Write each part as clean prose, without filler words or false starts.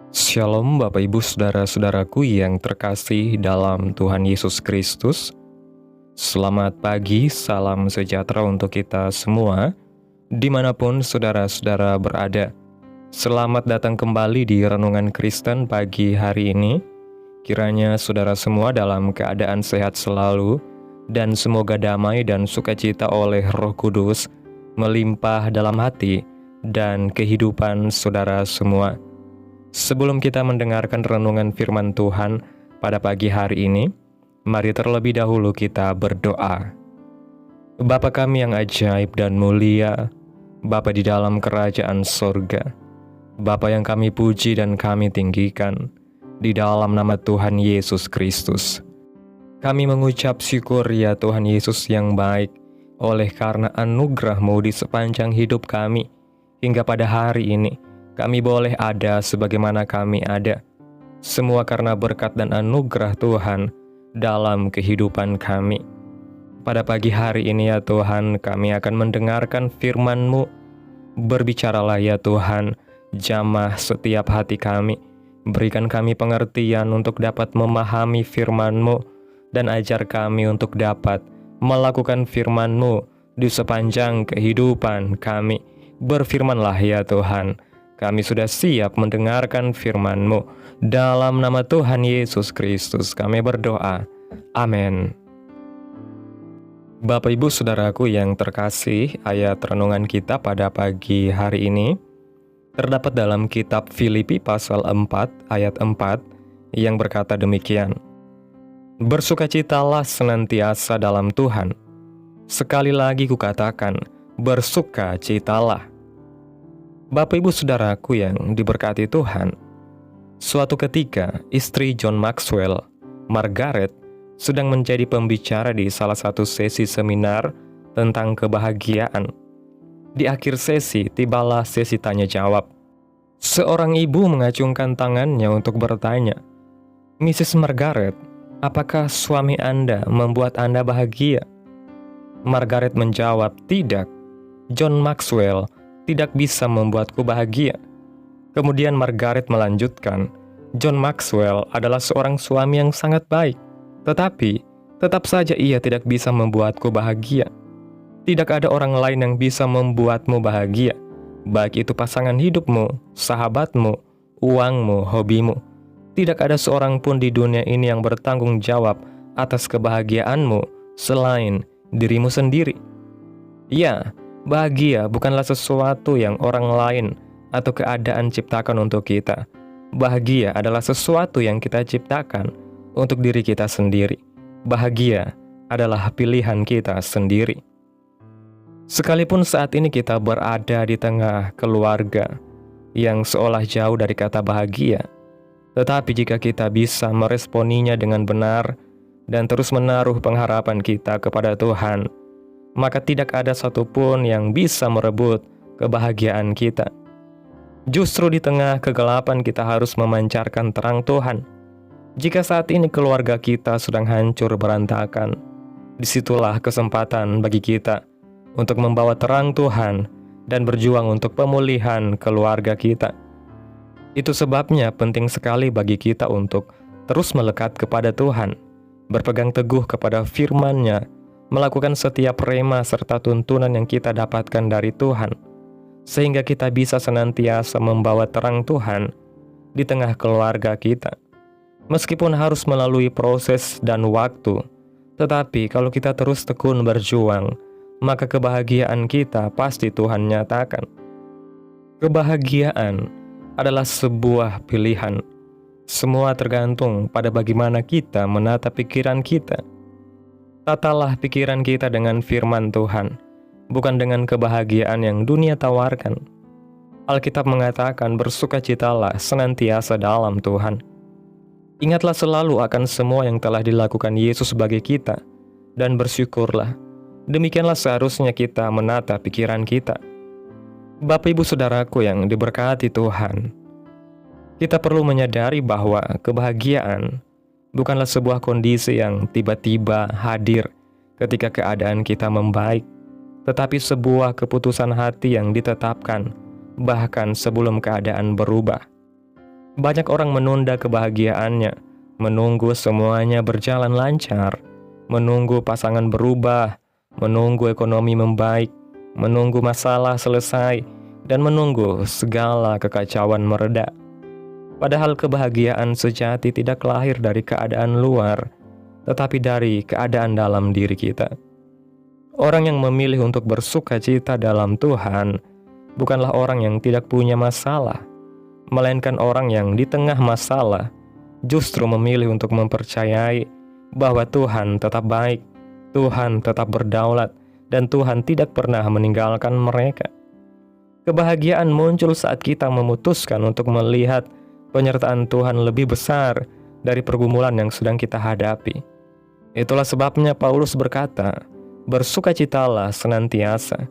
Shalom Bapak Ibu Saudara-saudaraku yang terkasih dalam Tuhan Yesus Kristus. Selamat pagi, salam sejahtera untuk kita semua, dimanapun saudara-saudara berada. Selamat datang kembali di Renungan Kristen pagi hari ini. Kiranya saudara semua dalam keadaan sehat selalu, dan semoga damai dan sukacita oleh Roh Kudus melimpah dalam hati dan kehidupan saudara semua. Sebelum kita mendengarkan renungan firman Tuhan pada pagi hari ini, mari terlebih dahulu kita berdoa. Bapa kami yang ajaib dan mulia, Bapa di dalam kerajaan sorga, Bapa yang kami puji dan kami tinggikan, di dalam nama Tuhan Yesus Kristus. Kami mengucap syukur ya Tuhan Yesus yang baik, oleh karena anugerah-Mu di sepanjang hidup kami, hingga pada hari ini, kami boleh ada sebagaimana kami ada. Semua karena berkat dan anugerah Tuhan dalam kehidupan kami. Pada pagi hari ini ya Tuhan, kami akan mendengarkan firman-Mu. Berbicaralah ya Tuhan, jamah setiap hati kami. Berikan kami pengertian untuk dapat memahami firman-Mu, dan ajar kami untuk dapat melakukan firman-Mu di sepanjang kehidupan kami. Berfirmanlah ya Tuhan. Kami sudah siap mendengarkan firman-Mu. Dalam nama Tuhan Yesus Kristus kami berdoa. Amin. Bapak Ibu Saudaraku yang terkasih, ayat renungan kita pada pagi hari ini terdapat dalam kitab Filipi pasal 4 ayat 4 yang berkata demikian. Bersukacitalah senantiasa dalam Tuhan. Sekali lagi kukatakan, bersukacitalah. Bapak Ibu Saudaraku yang diberkati Tuhan, suatu ketika istri John Maxwell, Margaret, sedang menjadi pembicara di salah satu sesi seminar tentang kebahagiaan. Di akhir sesi, tibalah sesi tanya jawab. Seorang ibu mengacungkan tangannya untuk bertanya, "Mrs. Margaret, apakah suami Anda membuat Anda bahagia?" Margaret menjawab, "Tidak, John Maxwell tidak bisa membuatku bahagia." Kemudian Margaret melanjutkan, "John Maxwell adalah seorang suami yang sangat baik, tetapi tetap saja ia tidak bisa membuatku bahagia. Tidak ada orang lain yang bisa membuatmu bahagia, baik itu pasangan hidupmu, sahabatmu, uangmu, hobimu. Tidak ada seorang pun di dunia ini yang bertanggung jawab atas kebahagiaanmu selain dirimu sendiri." Ya, bahagia bukanlah sesuatu yang orang lain atau keadaan ciptakan untuk kita. Bahagia adalah sesuatu yang kita ciptakan untuk diri kita sendiri. Bahagia adalah pilihan kita sendiri. Sekalipun saat ini kita berada di tengah keluarga yang seolah jauh dari kata bahagia, tetapi jika kita bisa meresponinya dengan benar dan terus menaruh pengharapan kita kepada Tuhan, maka tidak ada satupun yang bisa merebut kebahagiaan kita. Justru di tengah kegelapan kita harus memancarkan terang Tuhan. Jika saat ini keluarga kita sedang hancur berantakan, disitulah kesempatan bagi kita untuk membawa terang Tuhan dan berjuang untuk pemulihan keluarga kita. Itu sebabnya penting sekali bagi kita untuk terus melekat kepada Tuhan, berpegang teguh kepada firman-Nya, melakukan setiap rema serta tuntunan yang kita dapatkan dari Tuhan, sehingga kita bisa senantiasa membawa terang Tuhan di tengah keluarga kita. Meskipun harus melalui proses dan waktu, tetapi kalau kita terus tekun berjuang, maka kebahagiaan kita pasti Tuhan nyatakan. Kebahagiaan adalah sebuah pilihan. Semua tergantung pada bagaimana kita menata pikiran kita. Tatalah pikiran kita dengan firman Tuhan, bukan dengan kebahagiaan yang dunia tawarkan. Alkitab mengatakan bersukacitalah senantiasa dalam Tuhan. Ingatlah selalu akan semua yang telah dilakukan Yesus bagi kita, dan bersyukurlah. Demikianlah seharusnya kita menata pikiran kita. Bapak Ibu Saudaraku yang diberkati Tuhan, kita perlu menyadari bahwa kebahagiaan bukanlah sebuah kondisi yang tiba-tiba hadir ketika keadaan kita membaik, tetapi sebuah keputusan hati yang ditetapkan bahkan sebelum keadaan berubah. Banyak orang menunda kebahagiaannya, menunggu semuanya berjalan lancar, menunggu pasangan berubah, menunggu ekonomi membaik, menunggu masalah selesai, dan menunggu segala kekacauan mereda. Padahal kebahagiaan sejati tidak lahir dari keadaan luar, tetapi dari keadaan dalam diri kita. Orang yang memilih untuk bersuka cita dalam Tuhan bukanlah orang yang tidak punya masalah, melainkan orang yang di tengah masalah justru memilih untuk mempercayai bahwa Tuhan tetap baik, Tuhan tetap berdaulat, dan Tuhan tidak pernah meninggalkan mereka. Kebahagiaan muncul saat kita memutuskan untuk melihat penyertaan Tuhan lebih besar dari pergumulan yang sedang kita hadapi. Itulah sebabnya Paulus berkata, "Bersukacitalah senantiasa,"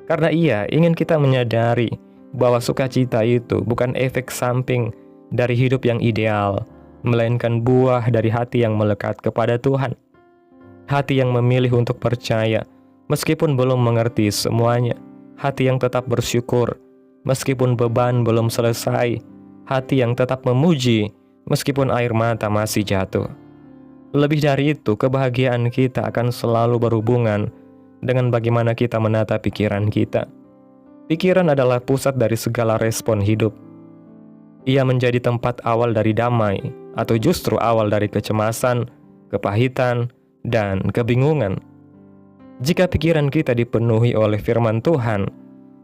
karena ia ingin kita menyadari bahwa sukacita itu bukan efek samping dari hidup yang ideal, melainkan buah dari hati yang melekat kepada Tuhan. Hati yang memilih untuk percaya, meskipun belum mengerti semuanya. Hati yang tetap bersyukur, meskipun beban belum selesai. Hati yang tetap memuji, meskipun air mata masih jatuh. Lebih dari itu, kebahagiaan kita akan selalu berhubungan dengan bagaimana kita menata pikiran kita. Pikiran adalah pusat dari segala respon hidup. Ia menjadi tempat awal dari damai, atau justru awal dari kecemasan, kepahitan, dan kebingungan. Jika pikiran kita dipenuhi oleh firman Tuhan,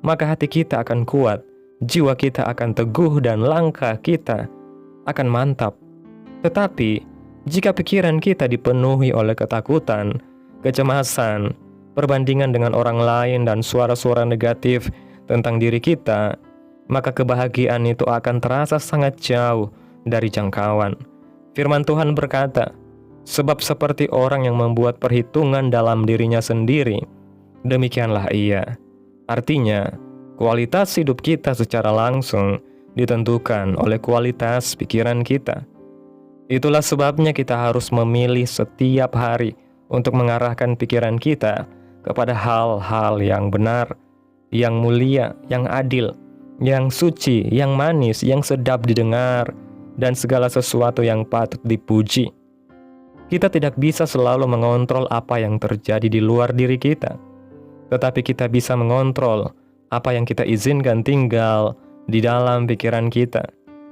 maka hati kita akan kuat, jiwa kita akan teguh, dan langkah kita akan mantap. Tetapi, jika pikiran kita dipenuhi oleh ketakutan, kecemasan, perbandingan dengan orang lain, dan suara-suara negatif tentang diri kita, maka kebahagiaan itu akan terasa sangat jauh dari jangkauan. Firman Tuhan berkata, "Sebab seperti orang yang membuat perhitungan dalam dirinya sendiri, demikianlah ia." Artinya, kualitas hidup kita secara langsung ditentukan oleh kualitas pikiran kita. Itulah sebabnya kita harus memilih setiap hari untuk mengarahkan pikiran kita kepada hal-hal yang benar, yang mulia, yang adil, yang suci, yang manis, yang sedap didengar, dan segala sesuatu yang patut dipuji. Kita tidak bisa selalu mengontrol apa yang terjadi di luar diri kita, tetapi kita bisa mengontrol apa yang kita izinkan tinggal di dalam pikiran kita.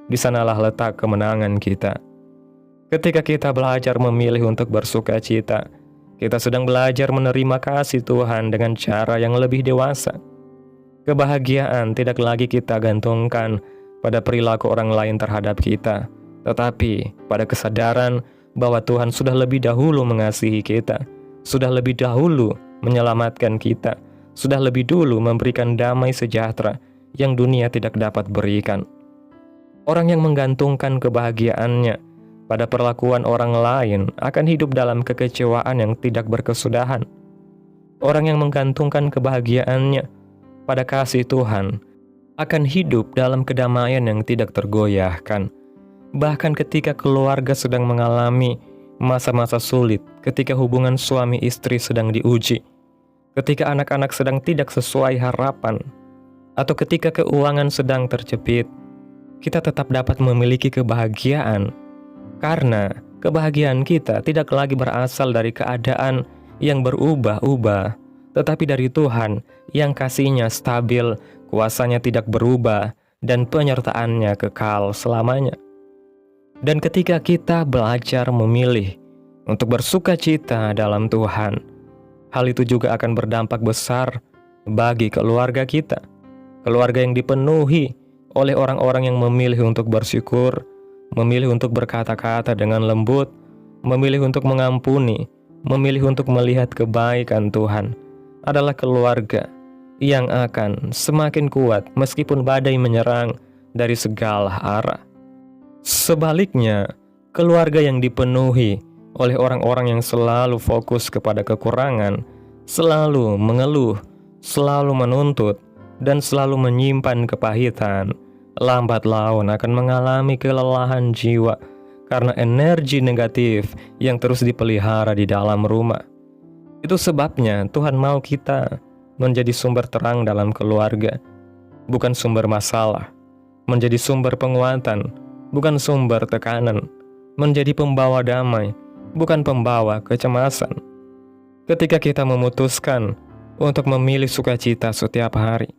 Di sanalah letak kemenangan kita. Ketika kita belajar memilih untuk bersuka cita, kita sedang belajar menerima kasih Tuhan dengan cara yang lebih dewasa. Kebahagiaan tidak lagi kita gantungkan pada perilaku orang lain terhadap kita, tetapi pada kesadaran bahwa Tuhan sudah lebih dahulu mengasihi kita, sudah lebih dahulu menyelamatkan kita, sudah lebih dulu memberikan damai sejahtera yang dunia tidak dapat berikan. Orang yang menggantungkan kebahagiaannya pada perlakuan orang lain akan hidup dalam kekecewaan yang tidak berkesudahan. Orang yang menggantungkan kebahagiaannya pada kasih Tuhan akan hidup dalam kedamaian yang tidak tergoyahkan. Bahkan ketika keluarga sedang mengalami masa-masa sulit, ketika hubungan suami istri sedang diuji, ketika anak-anak sedang tidak sesuai harapan, atau ketika keuangan sedang terjepit, kita tetap dapat memiliki kebahagiaan. Karena kebahagiaan kita tidak lagi berasal dari keadaan yang berubah-ubah, tetapi dari Tuhan yang kasih-Nya stabil, kuasa-Nya tidak berubah, dan penyertaan-Nya kekal selamanya. Dan ketika kita belajar memilih untuk bersuka cita dalam Tuhan, hal itu juga akan berdampak besar bagi keluarga kita. Keluarga yang dipenuhi oleh orang-orang yang memilih untuk bersyukur, memilih untuk berkata-kata dengan lembut, memilih untuk mengampuni, memilih untuk melihat kebaikan Tuhan, adalah keluarga yang akan semakin kuat meskipun badai menyerang dari segala arah. Sebaliknya, keluarga yang dipenuhi oleh orang-orang yang selalu fokus kepada kekurangan, selalu mengeluh, selalu menuntut, dan selalu menyimpan kepahitan, lambat laun akan mengalami kelelahan jiwa karena energi negatif yang terus dipelihara di dalam rumah. Itu sebabnya Tuhan mau kita menjadi sumber terang dalam keluarga, bukan sumber masalah, menjadi sumber penguatan, bukan sumber tekanan, menjadi pembawa damai, bukan pembawa kecemasan. Ketika kita memutuskan untuk memilih sukacita setiap hari,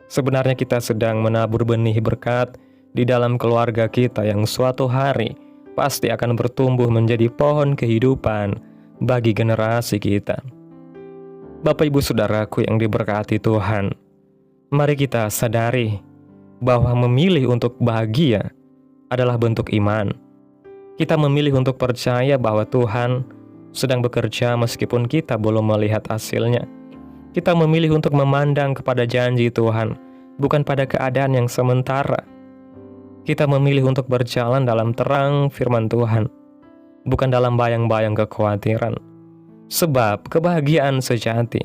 sebenarnya kita sedang menabur benih berkat di dalam keluarga kita yang suatu hari pasti akan bertumbuh menjadi pohon kehidupan bagi generasi kita. Bapak Ibu Saudaraku yang diberkati Tuhan, mari kita sadari bahwa memilih untuk bahagia adalah bentuk iman. Kita memilih untuk percaya bahwa Tuhan sedang bekerja meskipun kita belum melihat hasilnya. Kita memilih untuk memandang kepada janji Tuhan, bukan pada keadaan yang sementara. Kita memilih untuk berjalan dalam terang firman Tuhan, bukan dalam bayang-bayang kekhawatiran. Sebab kebahagiaan sejati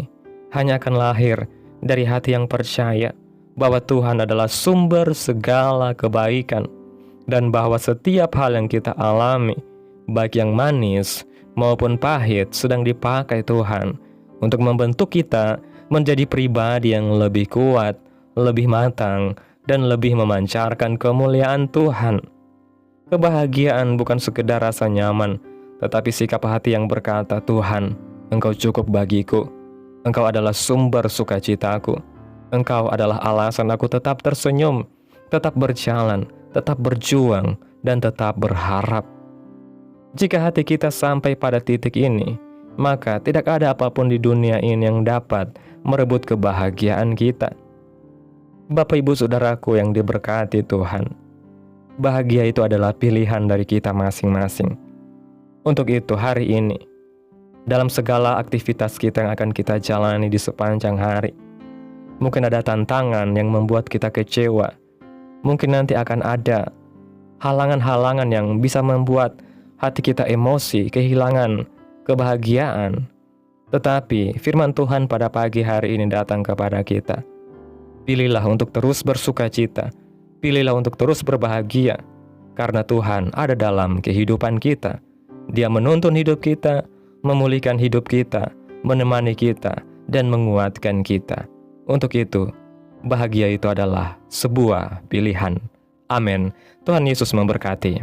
hanya akan lahir dari hati yang percaya bahwa Tuhan adalah sumber segala kebaikan, dan bahwa setiap hal yang kita alami, baik yang manis maupun pahit, sedang dipakai Tuhan untuk membentuk kita menjadi pribadi yang lebih kuat, lebih matang, dan lebih memancarkan kemuliaan Tuhan. Kebahagiaan bukan sekedar rasa nyaman, tetapi sikap hati yang berkata, Tuhan, Engkau cukup bagiku. Engkau adalah sumber sukacitaku. Engkau adalah alasan aku tetap tersenyum, tetap berjalan, tetap berjuang, dan tetap berharap. Jika hati kita sampai pada titik ini, maka tidak ada apapun di dunia ini yang dapat merebut kebahagiaan kita. Bapak Ibu Saudaraku yang diberkati Tuhan, bahagia itu adalah pilihan dari kita masing-masing. Untuk itu hari ini, dalam segala aktivitas kita yang akan kita jalani di sepanjang hari, mungkin ada tantangan yang membuat kita kecewa. Mungkin nanti akan ada halangan-halangan yang bisa membuat hati kita emosi, kehilangan kebahagiaan. Tetapi firman Tuhan pada pagi hari ini datang kepada kita. Pilihlah untuk terus bersukacita, pilihlah untuk terus berbahagia, karena Tuhan ada dalam kehidupan kita. Dia menuntun hidup kita, memulihkan hidup kita, menemani kita, dan menguatkan kita. Untuk itu, bahagia itu adalah sebuah pilihan. Amin. Tuhan Yesus memberkati.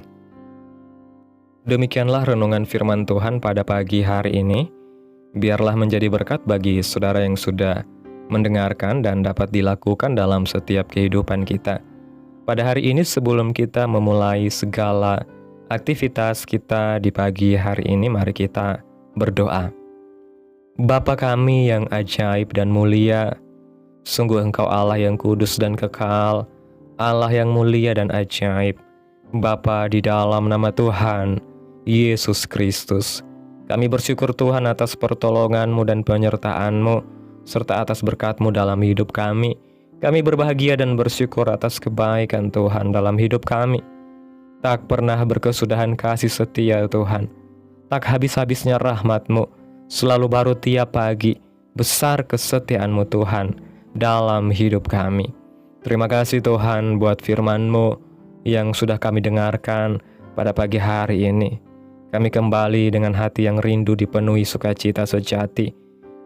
Demikianlah renungan firman Tuhan pada pagi hari ini. Biarlah menjadi berkat bagi saudara yang sudah mendengarkan dan dapat dilakukan dalam setiap kehidupan kita. Pada hari ini sebelum kita memulai segala aktivitas kita di pagi hari ini, mari kita berdoa. Bapa kami yang ajaib dan mulia, sungguh Engkau Allah yang kudus dan kekal, Allah yang mulia dan ajaib. Bapa, di dalam nama Tuhan Yesus Kristus, kami bersyukur Tuhan atas pertolongan-Mu dan penyertaan-Mu, serta atas berkat-Mu dalam hidup kami. Kami berbahagia dan bersyukur atas kebaikan Tuhan dalam hidup kami. Tak pernah berkesudahan kasih setia Tuhan, tak habis-habisnya rahmat-Mu, selalu baru tiap pagi. Besar kesetiaan-Mu Tuhan dalam hidup kami. Terima kasih Tuhan buat firman-Mu yang sudah kami dengarkan pada pagi hari ini. Kami kembali dengan hati yang rindu dipenuhi sukacita sejati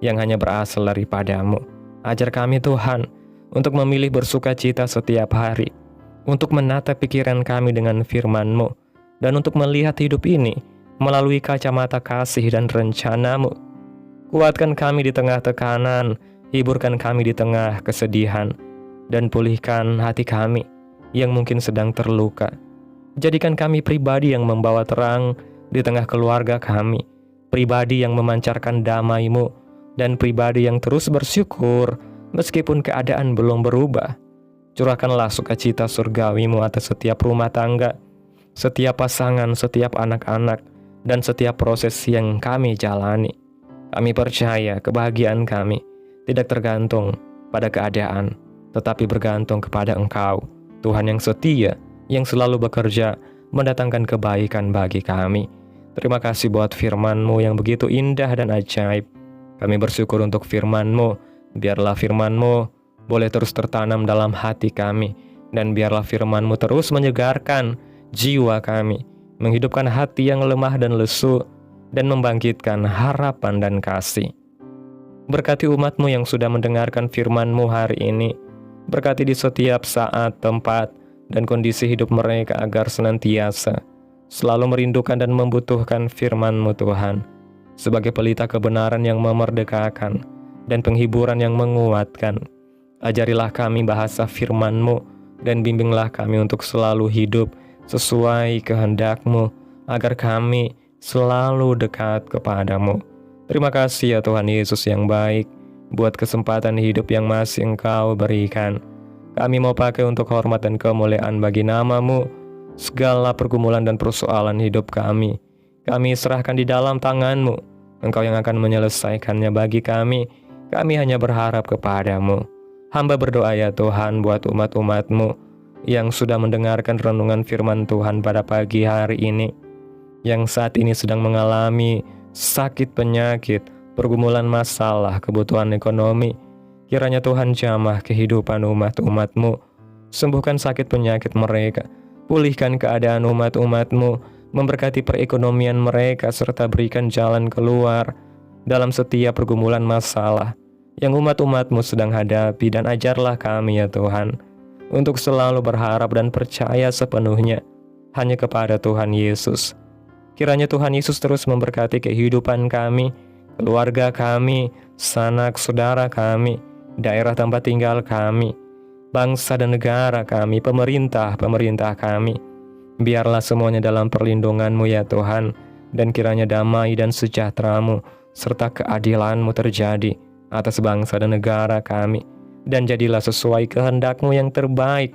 yang hanya berasal daripada-Mu. Ajar kami Tuhan untuk memilih bersukacita setiap hari, untuk menata pikiran kami dengan firman-Mu, dan untuk melihat hidup ini melalui kacamata kasih dan rencana-Mu. Kuatkan kami di tengah tekanan, hiburkan kami di tengah kesedihan, dan pulihkan hati kami yang mungkin sedang terluka. Jadikan kami pribadi yang membawa terang di tengah keluarga kami, pribadi yang memancarkan damai-Mu, dan pribadi yang terus bersyukur meskipun keadaan belum berubah. Curahkanlah sukacita surgawi-Mu atas setiap rumah tangga, setiap pasangan, setiap anak-anak, dan setiap proses yang kami jalani. Kami percaya kebahagiaan kami tidak tergantung pada keadaan, tetapi bergantung kepada Engkau, Tuhan yang setia, yang selalu bekerja mendatangkan kebaikan bagi kami. Terima kasih buat firman-Mu yang begitu indah dan ajaib. Kami bersyukur untuk firman-Mu. Biarlah firman-Mu boleh terus tertanam dalam hati kami, dan biarlah firman-Mu terus menyegarkan jiwa kami, menghidupkan hati yang lemah dan lesu, dan membangkitkan harapan dan kasih. Berkati umat-Mu yang sudah mendengarkan firman-Mu hari ini. Berkati di setiap saat, tempat, dan kondisi hidup mereka agar senantiasa selalu merindukan dan membutuhkan firman-Mu Tuhan, sebagai pelita kebenaran yang memerdekakan dan penghiburan yang menguatkan. Ajarilah kami bahasa firman-Mu dan bimbinglah kami untuk selalu hidup sesuai kehendak-Mu, agar kami selalu dekat kepadamu. Terima kasih ya Tuhan Yesus yang baik, buat kesempatan hidup yang masih Engkau berikan. Kami mau pakai untuk hormat dan kemuliaan bagi nama-Mu. Segala pergumulan dan persoalan hidup kami serahkan di dalam tangan-Mu. Engkau yang akan menyelesaikannya bagi kami. Kami hanya berharap kepadamu. Hamba berdoa ya Tuhan buat umat-umat-Mu yang sudah mendengarkan renungan firman Tuhan pada pagi hari ini, yang saat ini sedang mengalami sakit penyakit, pergumulan masalah, kebutuhan ekonomi. Kiranya Tuhan jamah kehidupan umat-umat-Mu, sembuhkan sakit penyakit mereka, pulihkan keadaan umat-umat-Mu, memberkati perekonomian mereka, serta berikan jalan keluar dalam setiap pergumulan masalah yang umat-umat-Mu sedang hadapi. Dan ajarlah kami ya Tuhan, untuk selalu berharap dan percaya sepenuhnya hanya kepada Tuhan Yesus. Kiranya Tuhan Yesus terus memberkati kehidupan kami, keluarga kami, sanak saudara kami, daerah tempat tinggal kami, bangsa dan negara kami, pemerintah kami. Biarlah semuanya dalam perlindungan-Mu ya Tuhan, dan kiranya damai dan sejahtera-Mu serta keadilan-Mu terjadi atas bangsa dan negara kami. Dan jadilah sesuai kehendak-Mu yang terbaik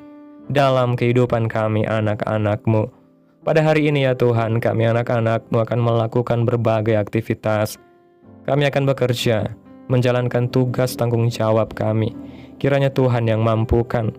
dalam kehidupan kami anak-anak-Mu. Pada hari ini ya Tuhan, kami anak-anak-Mu akan melakukan berbagai aktivitas. Kami akan bekerja, menjalankan tugas tanggung jawab kami. Kiranya Tuhan yang mampukan.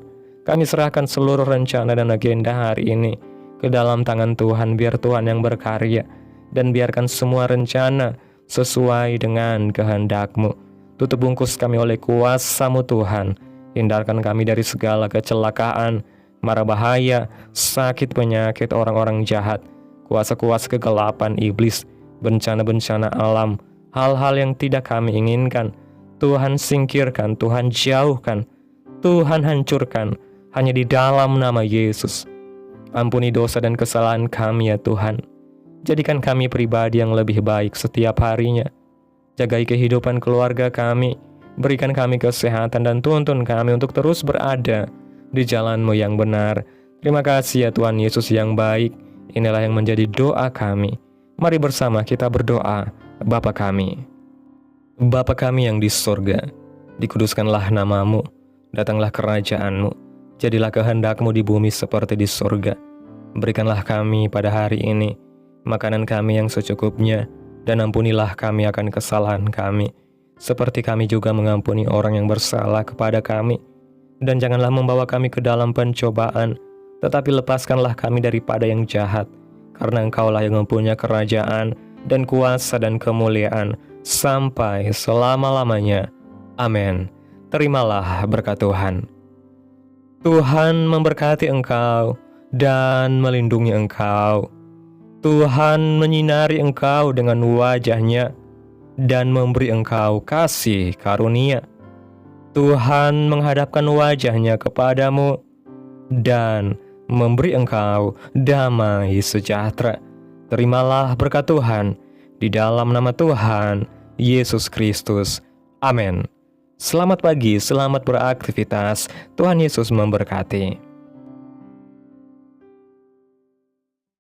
Kami serahkan seluruh rencana dan agenda hari ini ke dalam tangan Tuhan. Biar Tuhan yang berkarya, dan biarkan semua rencana sesuai dengan kehendak-Mu. Tutup bungkus kami oleh kuasa-Mu Tuhan. Hindarkan kami dari segala kecelakaan, mara bahaya, sakit penyakit orang-orang jahat, kuasa-kuasa kegelapan iblis, bencana-bencana alam, hal-hal yang tidak kami inginkan. Tuhan singkirkan, Tuhan jauhkan, Tuhan hancurkan, hanya di dalam nama Yesus. Ampuni dosa dan kesalahan kami ya Tuhan. Jadikan kami pribadi yang lebih baik setiap harinya. Jagai kehidupan keluarga kami, berikan kami kesehatan dan tuntun kami untuk terus berada di jalan-Mu yang benar. Terima kasih ya Tuhan Yesus yang baik. Inilah yang menjadi doa kami. Mari bersama kita berdoa. Bapa kami, Bapa kami yang di sorga, dikuduskanlah nama-Mu, datanglah kerajaan-Mu, jadilah kehendak-Mu di bumi seperti di sorga. Berikanlah kami pada hari ini makanan kami yang secukupnya, dan ampunilah kami akan kesalahan kami, seperti kami juga mengampuni orang yang bersalah kepada kami. Dan janganlah membawa kami ke dalam pencobaan, tetapi lepaskanlah kami daripada yang jahat, karena Engkaulah yang mempunyai kerajaan dan kuasa dan kemuliaan sampai selama-lamanya. Amin. Terimalah berkat Tuhan. Tuhan memberkati engkau dan melindungi engkau. Tuhan menyinari engkau dengan wajah-Nya dan memberi engkau kasih karunia. Tuhan menghadapkan wajah-Nya kepadamu dan memberi engkau damai sejahtera. Terimalah berkat Tuhan di dalam nama Tuhan Yesus Kristus. Amin. Selamat pagi, selamat beraktivitas. Tuhan Yesus memberkati.